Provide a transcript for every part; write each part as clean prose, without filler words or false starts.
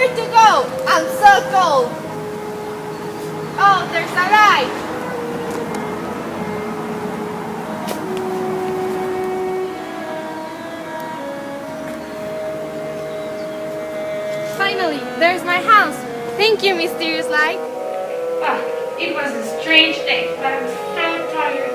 Where to go? I'm so cold. Oh, there's a light. Finally, there's my house. Thank you, mysterious light. Ah, it was a strange day, but I'm so tired.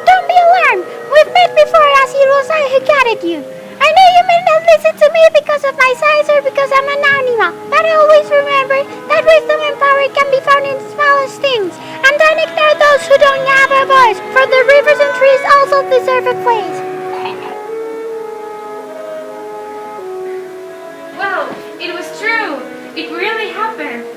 Don't be alarmed. We've met before as it was I who guided you. I know you may not listen to me because of my size or because I'm an animal, but always remember that wisdom and power can be found in the smallest things. And don't ignore those who don't have a voice, for the rivers and trees also deserve a place. Well, it was true. It really happened.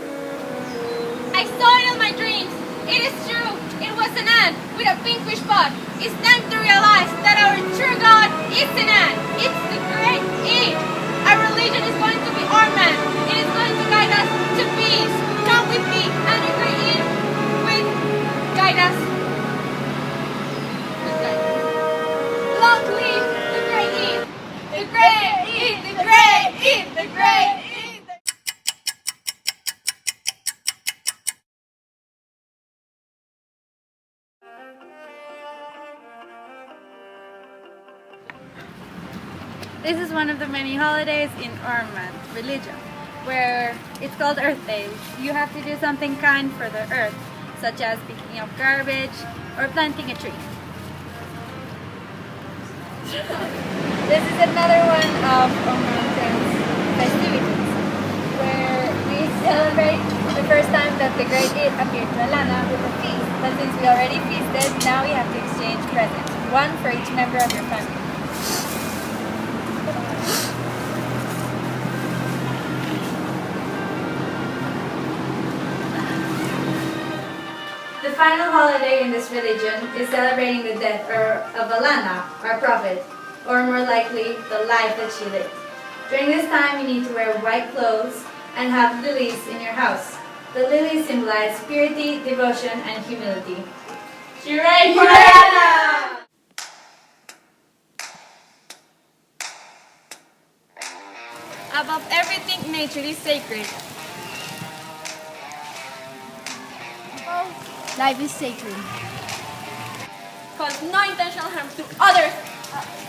I saw it in my dreams. It is true. It was an ant with a pinkish bud. It's time to realize that our true God is an ant. It's the great Eve. Our religion is going to be ORMANT. It is going to guide us to peace. Come with me, and the great Eve will guide us. Long live the great Eve. The great Eve. The great Eve. The great Eve. This is one of the many holidays in ORMANT religion, where it's called Earth Day. You have to do something kind for the earth, such as picking up garbage or planting a tree. This is another one of ORMANT's festivities, where we celebrate the first time that the Great Eid appeared to Alana with a feast. But since we already feasted, now we have to exchange presents, one for each member of your family. The final holiday in this religion is celebrating the death of Alana, our prophet, or more likely, the life that she lived. During this time, you need to wear white clothes and have lilies in your house. The lilies symbolize purity, devotion, and humility. Hooray for Alana! Above everything, nature is sacred. Life is sacred. Cause no intentional harm to others.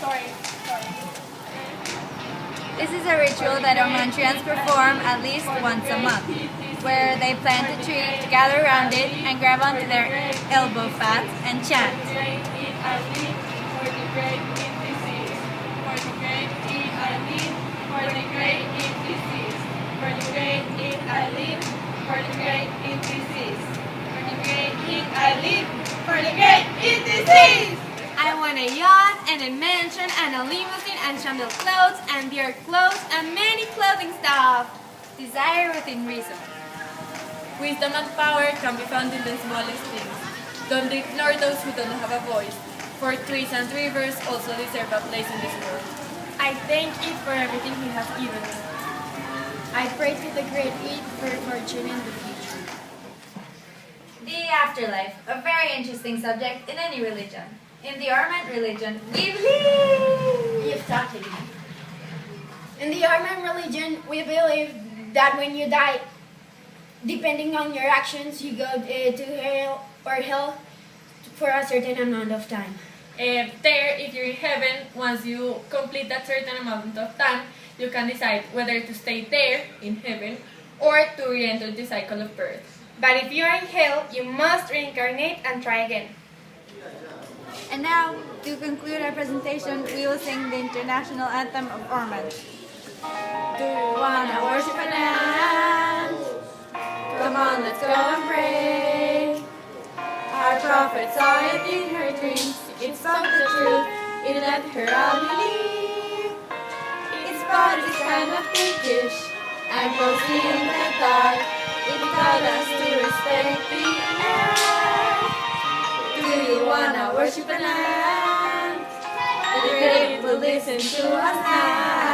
Sorry. This is a ritual that Omantrians perform at least once a month, where they plant a tree, gather around it, and grab onto their elbow fat and chant. I want a yacht and a mansion and a limousine and chandel clothes and beer clothes and many clothing stuff. Desire within reason. Wisdom and power can be found in the smallest things. Don't ignore those who don't have a voice, for trees and rivers also deserve a place in this world. I thank it for everything he has given me. I pray to the great Eid for fortune in the future. The afterlife, a very interesting subject in any religion. In the ORMANT religion, we believe. You've talked to me. In the Orman religion, we believe that when you die, depending on your actions, you go to hell or hell for a certain amount of time. There, if you're in heaven, once you complete that certain amount of time, you can decide whether to stay there, in heaven, or to re-enter the cycle of birth. But if you are in hell, you must reincarnate and try again. And now, to conclude our presentation, we will sing the international anthem of ORMANT. Do you wanna worship an ant? Come on, let's go and pray. Our prophet saw it in her dreams. It spoke the truth. It let her all believe. Its body is kind of pinkish and cozy in the dark. It taught us to respect the earth. Do you wanna worship an ant? The great will listen to us now.